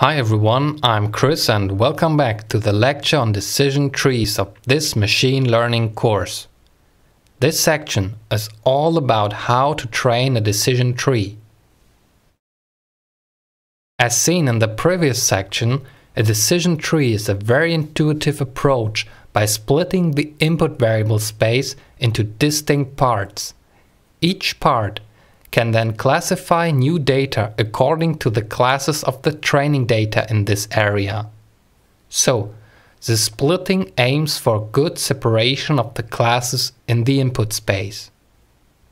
Hi everyone, I'm Chris and welcome back to the lecture on decision trees of this machine learning course. This section is all about how to train a decision tree. As seen in the previous section, a decision tree is a very intuitive approach by splitting the input variable space into distinct parts. Each part can then classify new data according to the classes of the training data in this area. So, the splitting aims for good separation of the classes in the input space.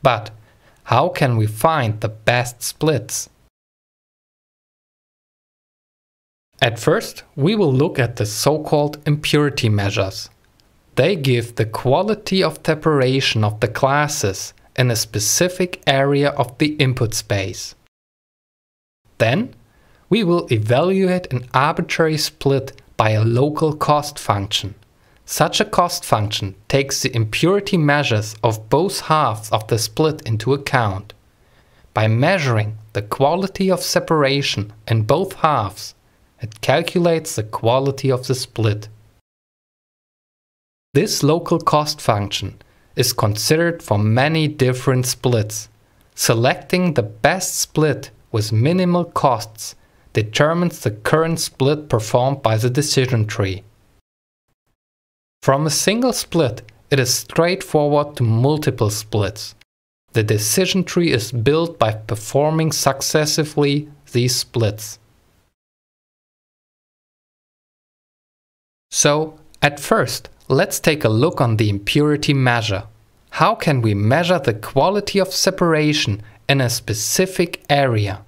But how can we find the best splits? At first, we will look at the so-called impurity measures. They give the quality of separation of the classes in a specific area of the input space. Then, we will evaluate an arbitrary split by a local cost function. Such a cost function takes the impurity measures of both halves of the split into account. By measuring the quality of separation in both halves, it calculates the quality of the split. This local cost function is considered for many different splits. Selecting the best split with minimal costs determines the current split performed by the decision tree. From a single split, it is straightforward to multiple splits. The decision tree is built by performing successively these splits. So, at first, let's take a look on the impurity measure. How can we measure the quality of separation in a specific area?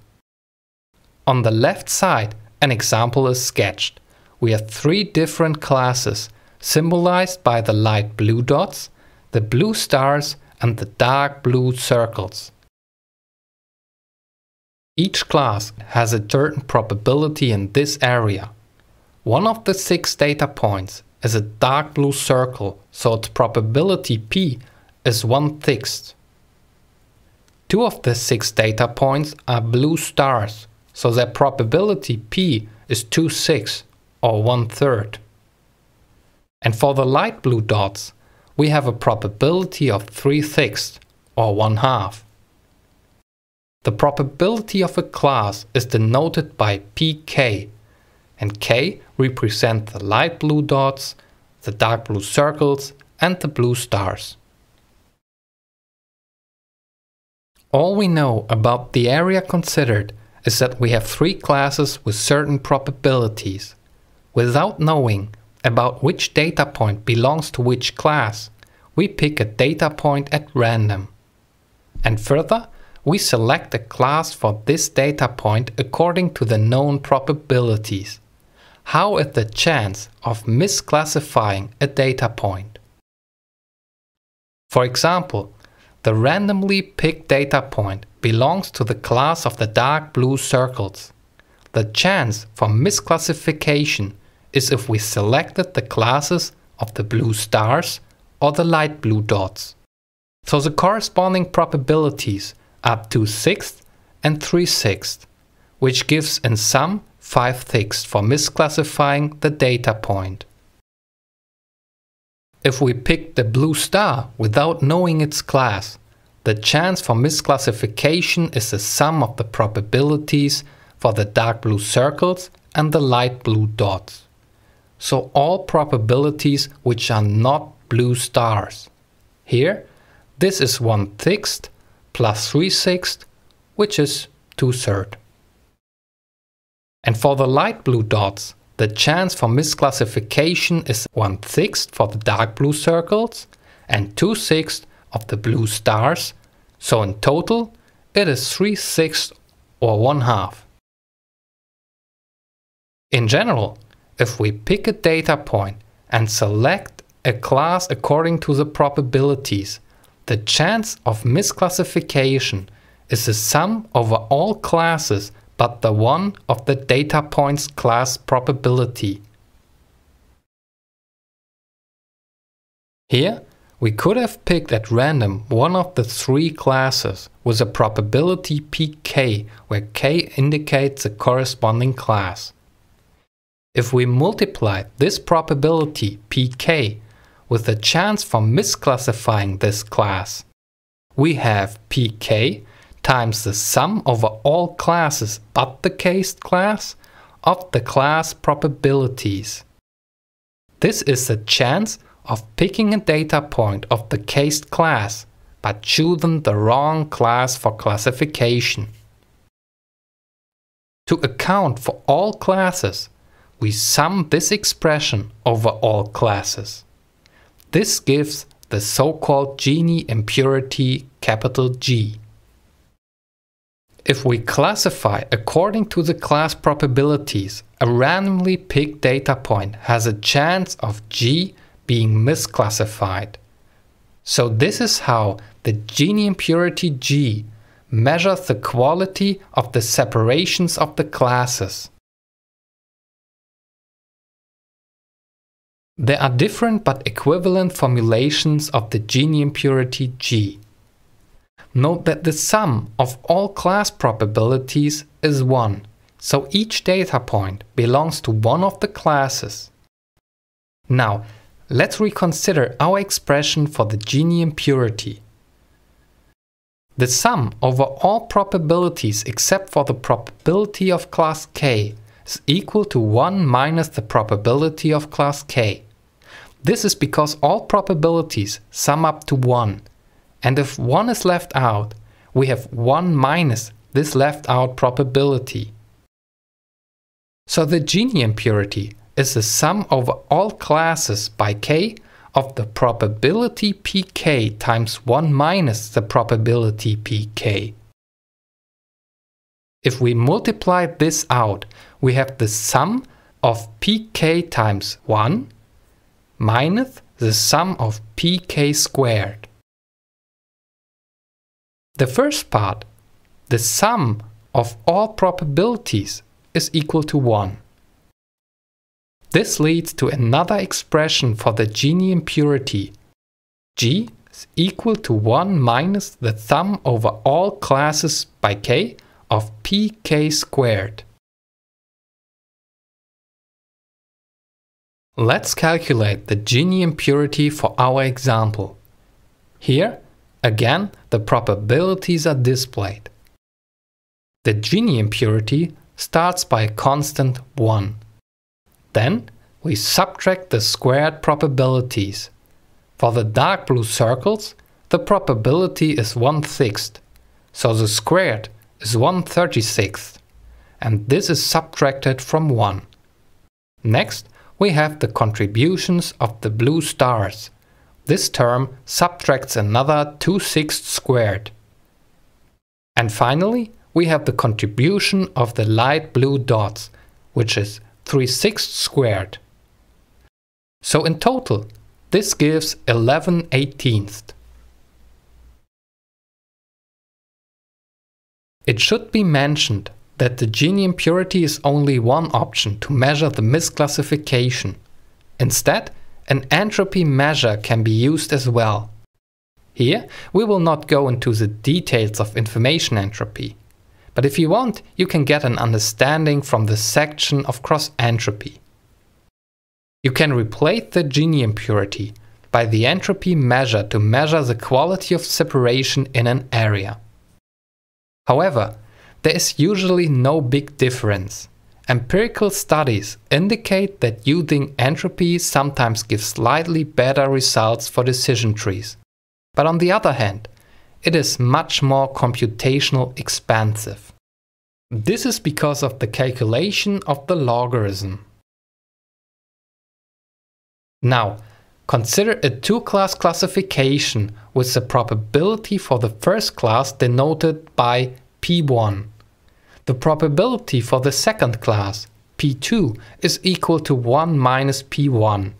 On the left side, an example is sketched. We have three different classes, symbolized by the light blue dots, the blue stars, and the dark blue circles. Each class has a certain probability in this area. One of the 6 data points is a dark blue circle, so its probability p is 1/6. 2 of the 6 data points are blue stars, so their probability p is 2/6 or 1/3. And for the light blue dots, we have a probability of 3/6 or 1/2. The probability of a class is denoted by pk, and k represent the light blue dots, the dark blue circles, and the blue stars. All we know about the area considered is that we have 3 classes with certain probabilities. Without knowing about which data point belongs to which class, we pick a data point at random. And further, we select a class for this data point according to the known probabilities. How is the chance of misclassifying a data point? For example, the randomly picked data point belongs to the class of the dark blue circles. The chance for misclassification is if we selected the classes of the blue stars or the light blue dots. So the corresponding probabilities are 2/6 and 3/6, which gives in sum 5/6 for misclassifying the data point. If we pick the blue star without knowing its class, the chance for misclassification is the sum of the probabilities for the dark blue circles and the light blue dots. So all probabilities which are not blue stars. Here, this is 1/6 plus 3/6, which is 2/3. And for the light blue dots, the chance for misclassification is 1/6 for the dark blue circles and 2/6 of the blue stars, so in total it is 3/6 or 1/2. In general, if we pick a data point and select a class according to the probabilities, the chance of misclassification is the sum over all classes but the one of the data point's class probability. Here, we could have picked at random one of the 3 classes with a probability pk, where k indicates the corresponding class. If we multiply this probability pk with the chance for misclassifying this class, we have pk times the sum over all classes but the cased class of the class probabilities. This is the chance of picking a data point of the cased class but choosing the wrong class for classification. To account for all classes, we sum this expression over all classes. This gives the so-called Gini impurity capital G. If we classify according to the class probabilities, a randomly picked data point has a chance of G being misclassified. So this is how the Gini impurity G measures the quality of the separations of the classes. There are different but equivalent formulations of the Gini impurity G. Note that the sum of all class probabilities is 1, so each data point belongs to one of the classes. Now, let's reconsider our expression for the Gini impurity. The sum over all probabilities except for the probability of class K is equal to 1 minus the probability of class K. This is because all probabilities sum up to 1, and if 1 is left out, we have 1 minus this left out probability. So the Gini impurity is the sum over all classes by K of the probability pk times 1 minus the probability pk. If we multiply this out, we have the sum of pk times 1 minus the sum of pk squared. The first part, the sum of all probabilities, is equal to 1. This leads to another expression for the Gini impurity. G is equal to 1 minus the sum over all classes by K of pk squared. Let's calculate the Gini impurity for our example. Here, again, the probabilities are displayed. The Gini impurity starts by a constant 1. Then we subtract the squared probabilities. For the dark blue circles, the probability is 1/6, so the squared is 1/36, and this is subtracted from 1. Next, we have the contributions of the blue stars. This term subtracts another 2/6 squared. And finally, we have the contribution of the light blue dots, which is 3/6 squared. So in total, this gives 11/18. It should be mentioned that the Gini impurity is only one option to measure the misclassification. Instead, an entropy measure can be used as well. Here, we will not go into the details of information entropy. But if you want, you can get an understanding from the section of cross entropy. You can replace the Gini impurity by the entropy measure to measure the quality of separation in an area. However, there is usually no big difference. Empirical studies indicate that using entropy sometimes gives slightly better results for decision trees. But on the other hand, it is much more computational expensive. This is because of the calculation of the logarithm. Now, consider a two-class classification with the probability for the first class denoted by P1. The probability for the second class, P2, is equal to 1 minus P1.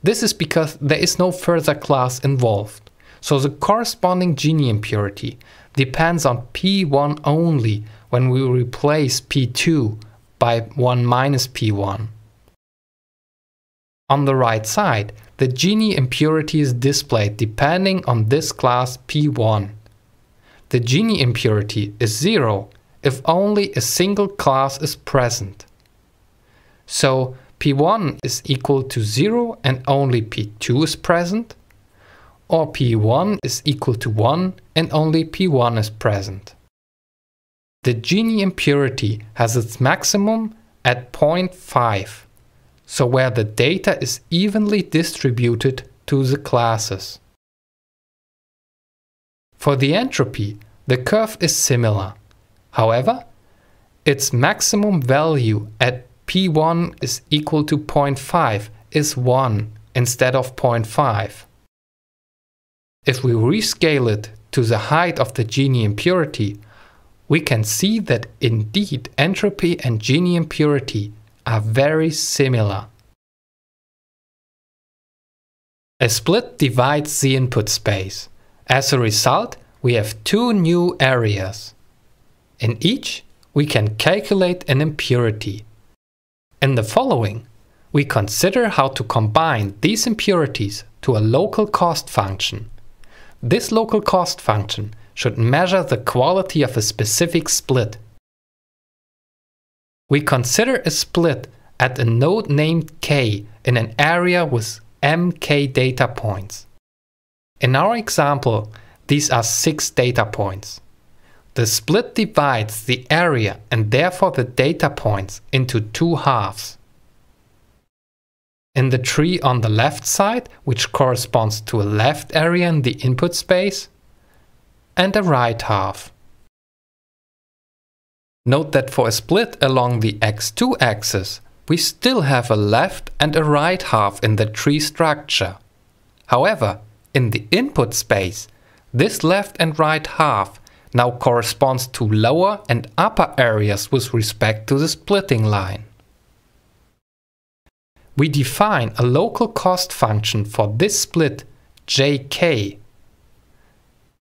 This is because there is no further class involved. So the corresponding Gini impurity depends on P1 only when we replace P2 by 1 minus P1. On the right side, the Gini impurity is displayed depending on this class P1. The Gini impurity is 0 if only a single class is present. So P1 is equal to 0 and only P2 is present, or P1 is equal to 1 and only P1 is present. The Gini impurity has its maximum at 0.5, so where the data is evenly distributed to the classes. For the entropy, the curve is similar. However, its maximum value at P1 is equal to 0.5 is 1 instead of 0.5. If we rescale it to the height of the Gini impurity, we can see that indeed entropy and Gini impurity are very similar. A split divides the input space. As a result, we have two new areas. In each, we can calculate an impurity. In the following, we consider how to combine these impurities to a local cost function. This local cost function should measure the quality of a specific split. We consider a split at a node named K in an area with mk data points. In our example, these are 6 data points. The split divides the area and therefore the data points into 2 halves. In the tree on the left side, which corresponds to a left area in the input space, and a right half. Note that for a split along the x2 axis, we still have a left and a right half in the tree structure. However, in the input space, this left and right half now corresponds to lower and upper areas with respect to the splitting line. We define a local cost function for this split jk.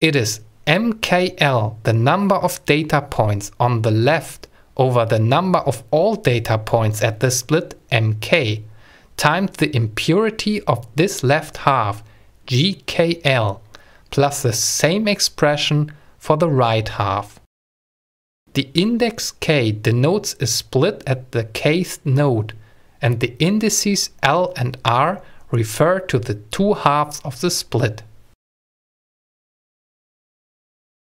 It is mkl, the number of data points on the left, over the number of all data points at the split mk, times the impurity of this left half gkl, plus the same expression for the right half. The index k denotes a split at the kth node, and the indices L and R refer to the 2 halves of the split.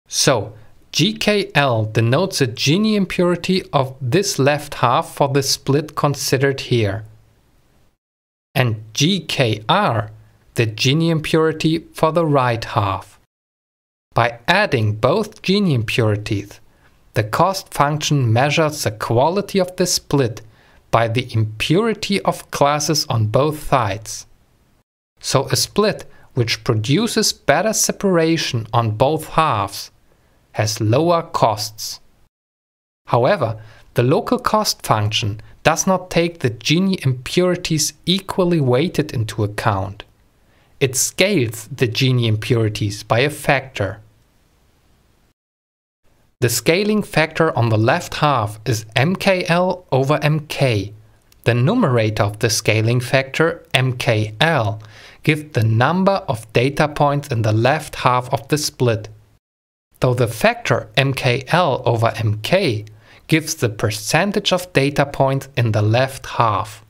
So, GKL denotes a Gini impurity of this left half for the split considered here, and GKR the Gini impurity for the right half. By adding both Gini impurities, the cost function measures the quality of the split by the impurity of classes on both sides. So a split which produces better separation on both halves has lower costs. However, the local cost function does not take the Gini impurities equally weighted into account. It scales the Gini impurities by a factor. The scaling factor on the left half is mkl over mk. The numerator of the scaling factor, mkl, gives the number of data points in the left half of the split, though the factor mkl over mk gives the percentage of data points in the left half.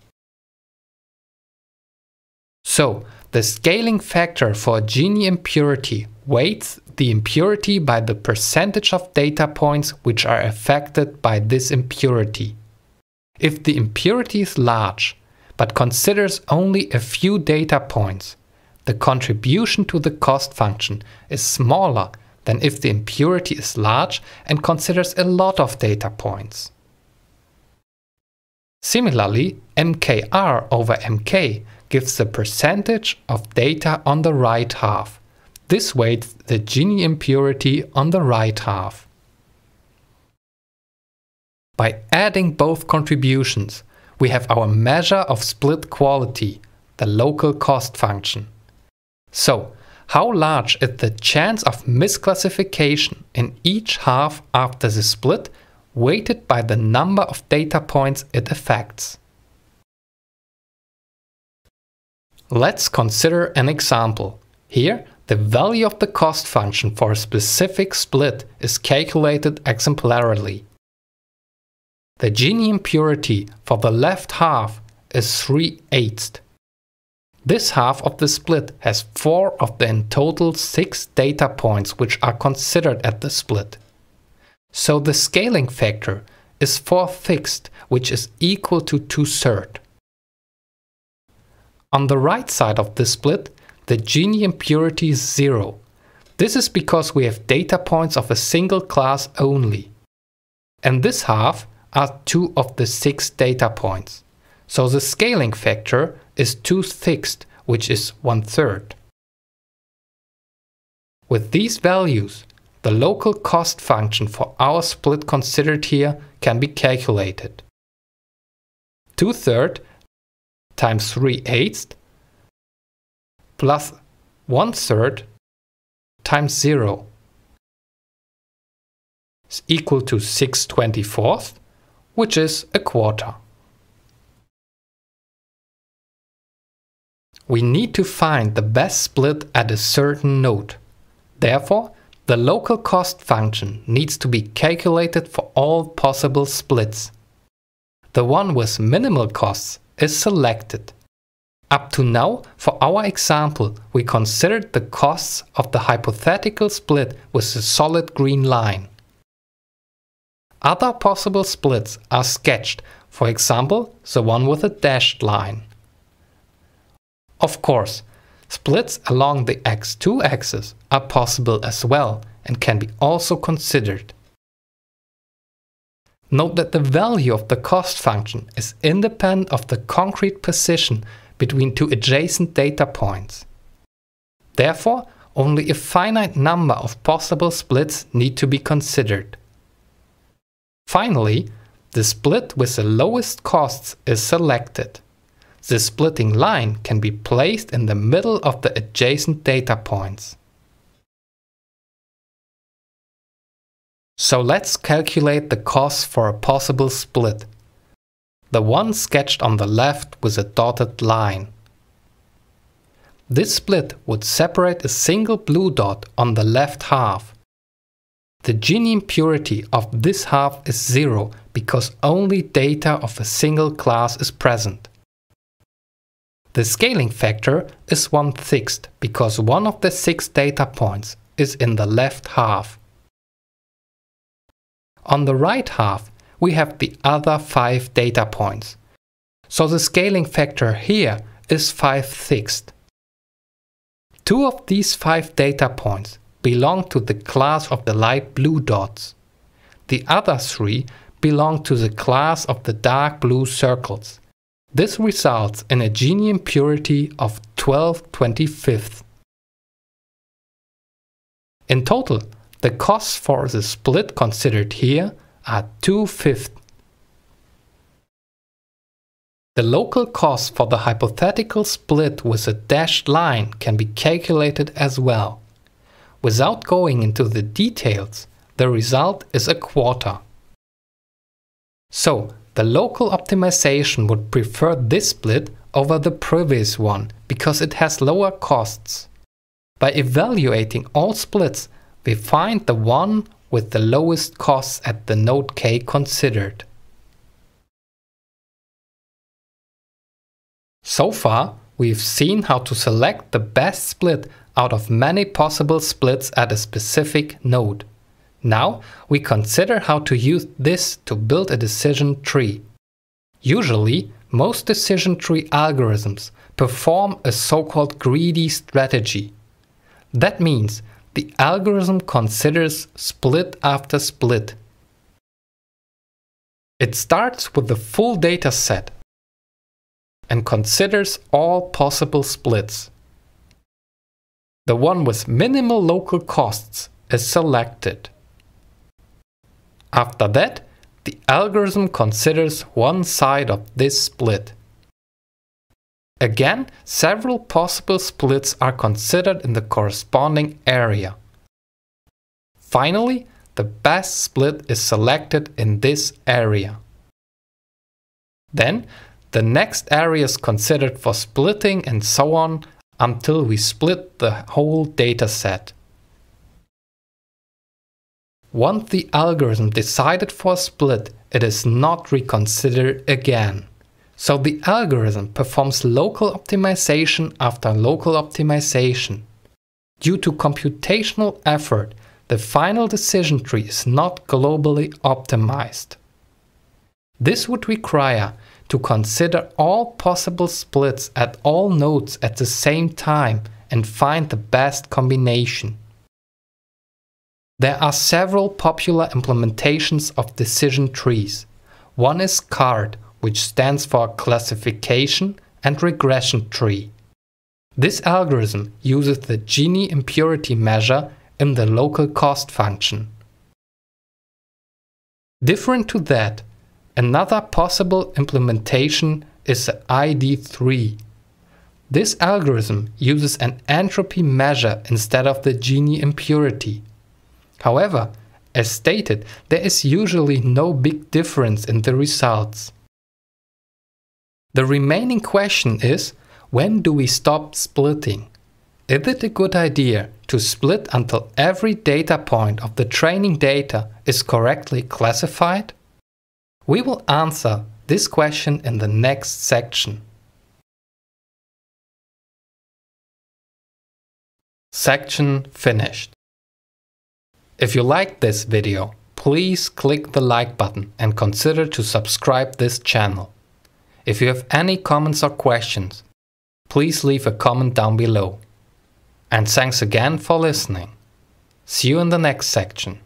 So, the scaling factor for a Gini impurity weights the impurity by the percentage of data points which are affected by this impurity. If the impurity is large, but considers only a few data points, the contribution to the cost function is smaller than if the impurity is large and considers a lot of data points. Similarly, mkr over mk gives the percentage of data on the right half. This weights the Gini impurity on the right half. By adding both contributions, we have our measure of split quality, the local cost function. So, how large is the chance of misclassification in each half after the split, weighted by the number of data points it affects? Let's consider an example. Here, the value of the cost function for a specific split is calculated exemplarily. The Gini impurity for the left half is 3/8. This half of the split has 4 of the in total 6 data points which are considered at the split. So the scaling factor is 4/6, which is equal to 2/3. On the right side of the split, the Gini impurity is 0. This is because we have data points of a single class only. And this half are 2 of the 6 data points. So the scaling factor is 2/6, which is 1/3. With these values, the local cost function for our split considered here can be calculated. 2/3 times 3/8 plus 1/3 times 0 is equal to 6/24, which is a quarter. We need to find the best split at a certain node. Therefore, the local cost function needs to be calculated for all possible splits. The one with minimal costs is selected. Up to now, for our example, we considered the costs of the hypothetical split with the solid green line. Other possible splits are sketched, for example, the one with a dashed line. Of course, splits along the x2 axis are possible as well and can be also considered. Note that the value of the cost function is independent of the concrete position between 2 adjacent data points. Therefore, only a finite number of possible splits need to be considered. Finally, the split with the lowest costs is selected. The splitting line can be placed in the middle of the adjacent data points. So let's calculate the costs for a possible split. The one sketched on the left with a dotted line. This split would separate a single blue dot on the left half. The Gini impurity of this half is 0 because only data of a single class is present. The scaling factor is 1/6 because one of the 6 data points is in the left half. On the right half, we have the other 5 data points. So the scaling factor here is 5/6. 2 of these 5 data points belong to the class of the light blue dots. The other 3 belong to the class of the dark blue circles. This results in a Gini impurity of 12/25. In total, the costs for the split considered here are 2/5. The local cost for the hypothetical split with a dashed line can be calculated as well. Without going into the details, the result is a quarter. So, the local optimization would prefer this split over the previous one because it has lower costs. By evaluating all splits, we find the one with the lowest costs at the node k considered. So far, we've seen how to select the best split out of many possible splits at a specific node. Now we consider how to use this to build a decision tree. Usually, most decision tree algorithms perform a so-called greedy strategy. That means the algorithm considers split after split. It starts with the full data set and considers all possible splits. The one with minimal local costs is selected. After that, the algorithm considers one side of this split. Again, several possible splits are considered in the corresponding area. Finally, the best split is selected in this area. Then, the next area is considered for splitting and so on until we split the whole data set. Once the algorithm decided for a split it is not reconsidered again. So the algorithm performs local optimization after local optimization. Due to computational effort, the final decision tree is not globally optimized. This would require to consider all possible splits at all nodes at the same time and find the best combination. There are several popular implementations of decision trees. One is CART, which stands for Classification and Regression Tree. This algorithm uses the Gini Impurity measure in the local cost function. Different to that, another possible implementation is the ID3. This algorithm uses an entropy measure instead of the Gini impurity. However, as stated, there is usually no big difference in the results. The remaining question is, when do we stop splitting? Is it a good idea to split until every data point of the training data is correctly classified? We will answer this question in the next section. Section finished. If you liked this video, please click the like button and consider to subscribe this channel. If you have any comments or questions, please leave a comment down below. And thanks again for listening. See you in the next section.